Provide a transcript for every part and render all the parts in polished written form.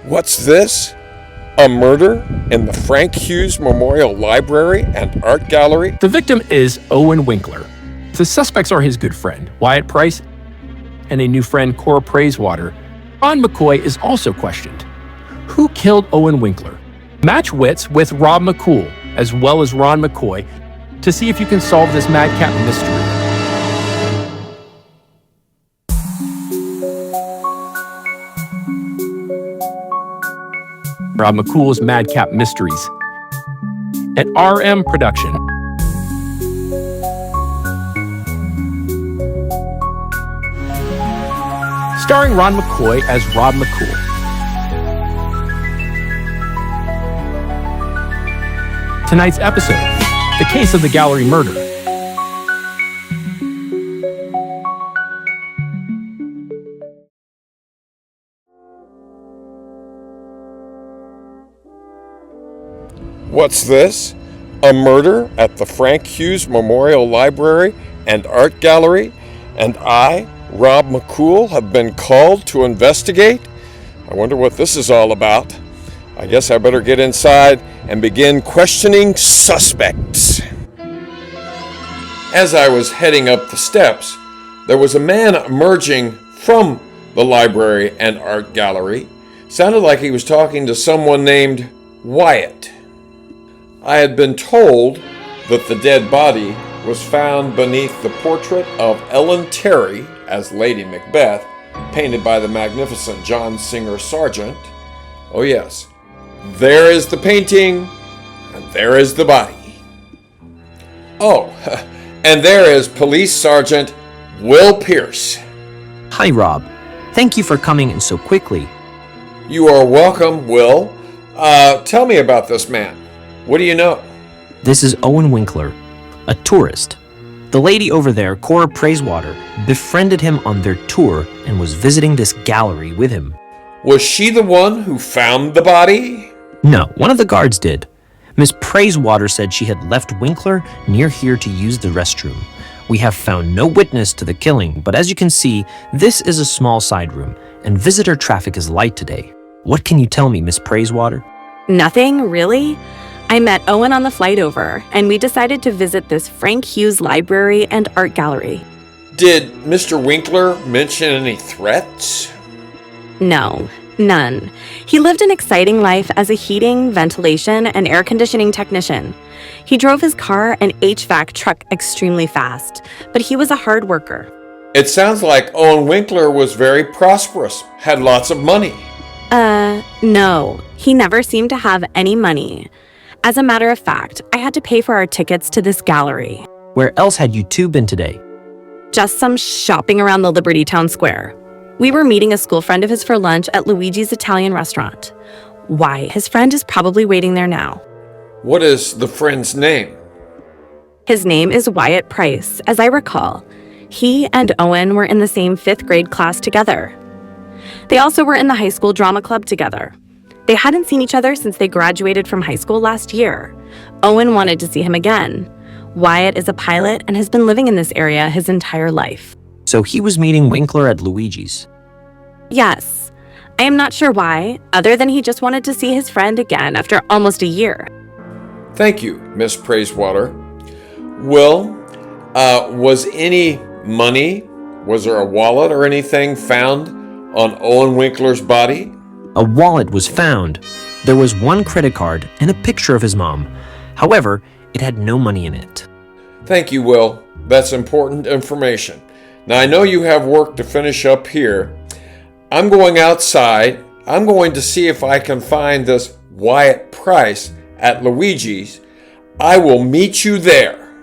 What's this? A murder in the Frank Hughes Memorial Library and Art Gallery? The victim is Owen Winkler. The suspects are his good friend, Wyatt Price, and a new friend, Cora Praisewater. Ron McCoy is also questioned. Who killed Owen Winkler? Match wits with Rob McCool, as well as Ron McCoy, to see if you can solve this Madcap mystery. Rob McCool's Madcap Mysteries, an RM production. Starring Ron McCoy as Rob McCool. Tonight's episode, the case of the gallery murder. What's this? A murder at the Frank Hughes Memorial Library and Art Gallery, and I, Rob McCool, have been called to investigate? I wonder what this is all about. I guess I better get inside and begin questioning suspects. As I was heading up the steps, there was a man emerging from the library and art gallery. Sounded like he was talking to someone named Wyatt. I had been told that the dead body was found beneath the portrait of Ellen Terry as Lady Macbeth, painted by the magnificent John Singer Sargent. Oh yes, there is the painting, and there is the body. Oh, and there is Police Sergeant Will Pierce. Hi, Rob. Thank you for coming in so quickly. You are welcome, Will. Tell me about this man. What do you know? This is Owen Winkler, a tourist. The lady over there, Cora Praisewater, befriended him on their tour and was visiting this gallery with him. Was she the one who found the body? No, one of the guards did. Miss Praisewater said she had left Winkler near here to use the restroom. We have found no witness to the killing, but as you can see, this is a small side room, and visitor traffic is light today. What can you tell me, Miss Praisewater? Nothing, really? I met Owen on the flight over, and we decided to visit this Frank Hughes Library and Art Gallery. Did Mr. Winkler mention any threats? No, none. He lived an exciting life as a heating, ventilation, and air conditioning technician. He drove his car and HVAC truck extremely fast, but he was a hard worker. It sounds like Owen Winkler was very prosperous, had lots of money. No. He never seemed to have any money. As a matter of fact, I had to pay for our tickets to this gallery. Where else had you two been today? Just some shopping around the Liberty Town Square. We were meeting a school friend of his for lunch at Luigi's Italian restaurant. Why, his friend is probably waiting there now. What is the friend's name? His name is Wyatt Price, as I recall. He and Owen were in the same 5th grade class together. They also were in the high school drama club together. They hadn't seen each other since they graduated from high school last year. Owen wanted to see him again. Wyatt is a pilot and has been living in this area his entire life. So he was meeting Winkler at Luigi's. Yes. I am not sure why, other than he just wanted to see his friend again after almost a year. Thank you, Miss Praisewater. Will, was any money, was there a wallet or anything found on Owen Winkler's body? A wallet was found. There was one credit card and a picture of his mom. However, it had no money in it. Thank you, Will. That's important information. Now, I know you have work to finish up here. I'm going outside. I'm going to see if I can find this Wyatt Price at Luigi's. I will meet you there.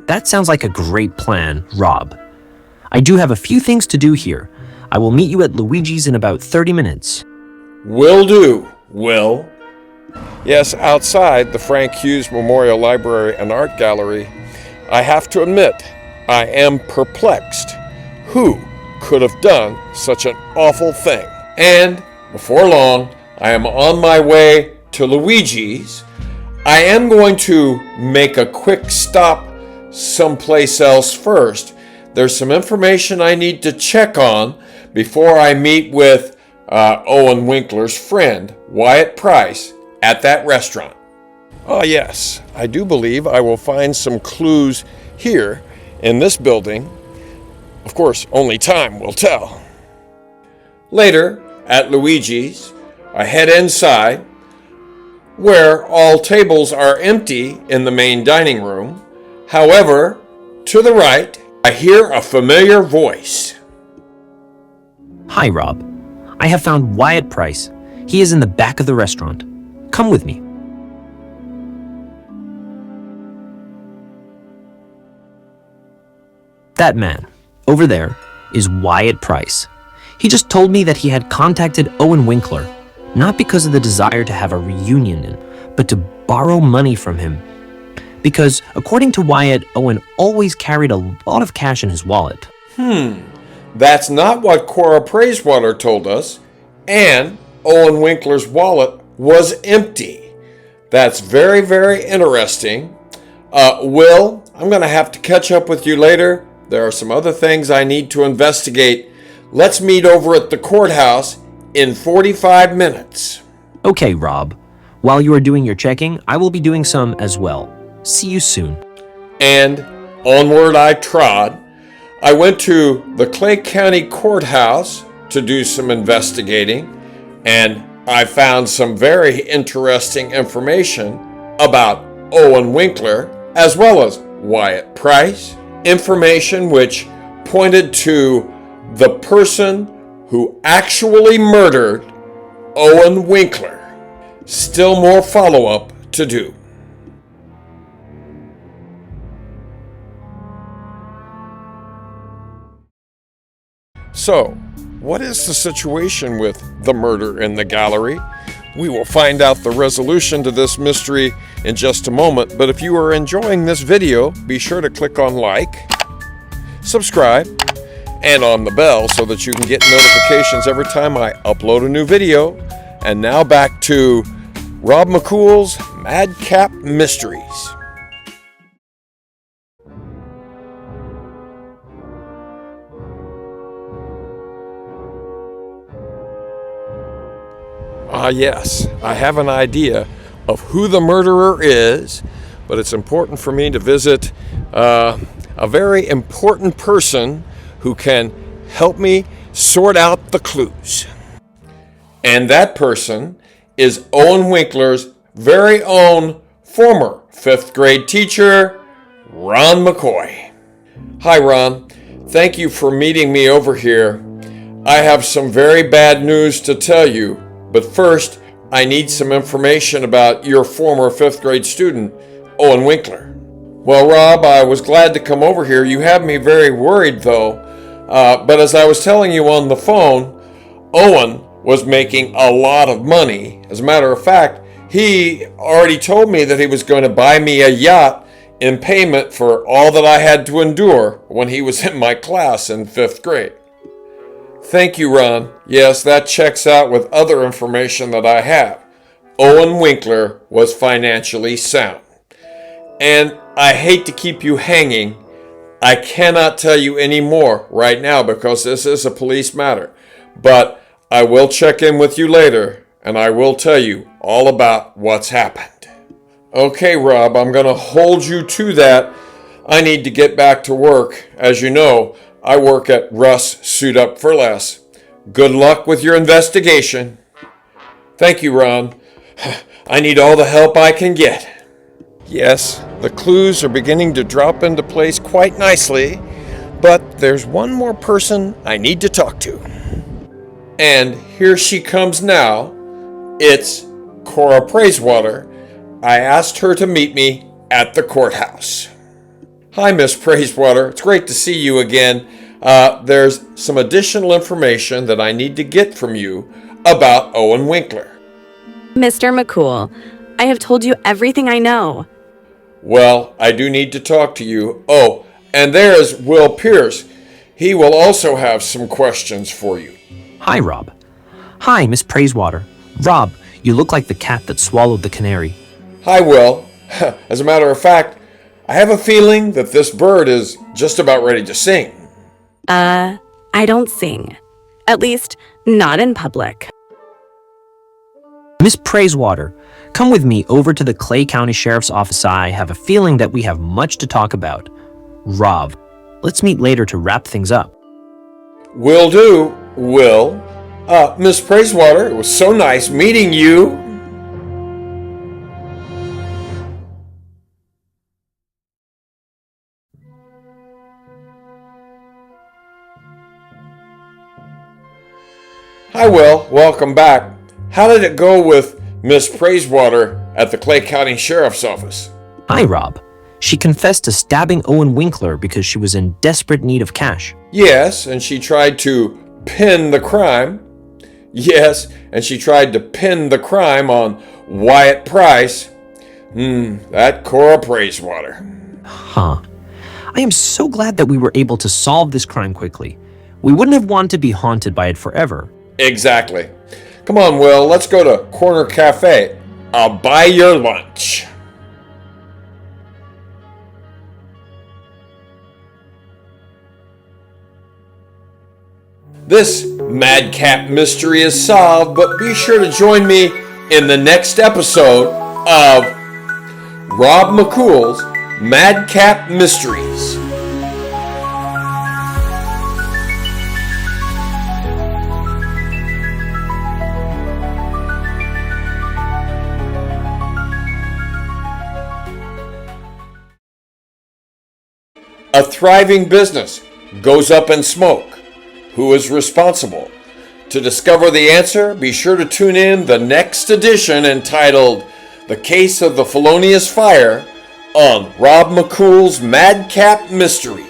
That sounds like a great plan, Rob. I do have a few things to do here. I will meet you at Luigi's in about 30 minutes. Will do, Will. Yes, outside the Frank Hughes Memorial Library and Art Gallery, I have to admit, I am perplexed. Who could have done such an awful thing? And before long, I am on my way to Luigi's. I am going to make a quick stop someplace else first. There's some information I need to check on before I meet with Owen Winkler's friend, Wyatt Price, at that restaurant. Oh yes, I do believe I will find some clues here in this building. Of course, only time will tell. Later, at Luigi's, I head inside, where all tables are empty in the main dining room. However, to the right, I hear a familiar voice. Hi, Rob. I have found Wyatt Price. He is in the back of the restaurant. Come with me. That man, over there, is Wyatt Price. He just told me that he had contacted Owen Winkler, not because of the desire to have a reunion, but to borrow money from him. Because, according to Wyatt, Owen always carried a lot of cash in his wallet. That's not what Cora Praisewater told us, and Owen Winkler's wallet was empty. That's very, very interesting. Will, I'm going to have to catch up with you later. There are some other things I need to investigate. Let's meet over at the courthouse in 45 minutes. Okay, Rob. While you are doing your checking, I will be doing some as well. See you soon. And onward I trod. I went to the Clay County Courthouse to do some investigating, and I found some very interesting information about Owen Winkler as well as Wyatt Price. Information which pointed to the person who actually murdered Owen Winkler. Still more follow-up to do. So, what is the situation with the murder in the gallery? We will find out the resolution to this mystery in just a moment, but if you are enjoying this video, be sure to click on like, subscribe, and on the bell so that you can get notifications every time I upload a new video. And now back to Rob McCool's Madcap Mysteries. Yes, I have an idea of who the murderer is, but it's important for me to visit a very important person who can help me sort out the clues. And that person is Owen Winkler's very own former 5th grade teacher, Ron McCoy. Hi, Ron. Thank you for meeting me over here. I have some very bad news to tell you. But first, I need some information about your former 5th grade student, Owen Winkler. Well, Rob, I was glad to come over here. You have me very worried, though. But as I was telling you on the phone, Owen was making a lot of money. As a matter of fact, he already told me that he was going to buy me a yacht in payment for all that I had to endure when he was in my class in 5th grade. Thank you, Ron. Yes, that checks out with other information that I have. Owen Winkler was financially sound. And I hate to keep you hanging. I cannot tell you any more right now because this is a police matter. But I will check in with you later, and I will tell you all about what's happened. Okay, Rob, I'm going to hold you to that. I need to get back to work. As you know, I work at Russ Suit Up for Less. Good luck with your investigation. Thank you, Ron. I need all the help I can get. Yes, the clues are beginning to drop into place quite nicely, but there's one more person I need to talk to. And here she comes now. It's Cora Praisewater. I asked her to meet me at the courthouse. Hi, Miss Praisewater. It's great to see you again. There's some additional information that I need to get from you about Owen Winkler. Mr. McCool, I have told you everything I know. Well, I do need to talk to you. Oh, and there's Will Pierce. He will also have some questions for you. Hi, Rob. Hi, Miss Praisewater. Rob, you look like the cat that swallowed the canary. Hi, Will. As a matter of fact, I have a feeling that this bird is just about ready to sing. I don't sing. At least, not in public. Miss Praisewater, come with me over to the Clay County Sheriff's Office. I have a feeling that we have much to talk about. Rob, let's meet later to wrap things up. Will do, Will. Miss Praisewater, it was so nice meeting you. Hi, Will. Welcome back. How did it go with Miss Praisewater at the Clay County Sheriff's Office? Hi, Rob. She confessed to stabbing Owen Winkler because she was in desperate need of cash. Yes, and she tried to pin the crime. Yes, and she tried to pin the crime on Wyatt Price. That Cora Praisewater. Huh. I am so glad that we were able to solve this crime quickly. We wouldn't have wanted to be haunted by it forever. Exactly. Come on, Will, let's go to Corner Cafe. I'll buy your lunch. This Madcap mystery is solved, but be sure to join me in the next episode of Rob McCool's Madcap Mysteries. A thriving business goes up in smoke. Who is responsible? To discover the answer, be sure to tune in the next edition entitled The Case of the Felonious Fire on Rob McCool's Madcap Mysteries.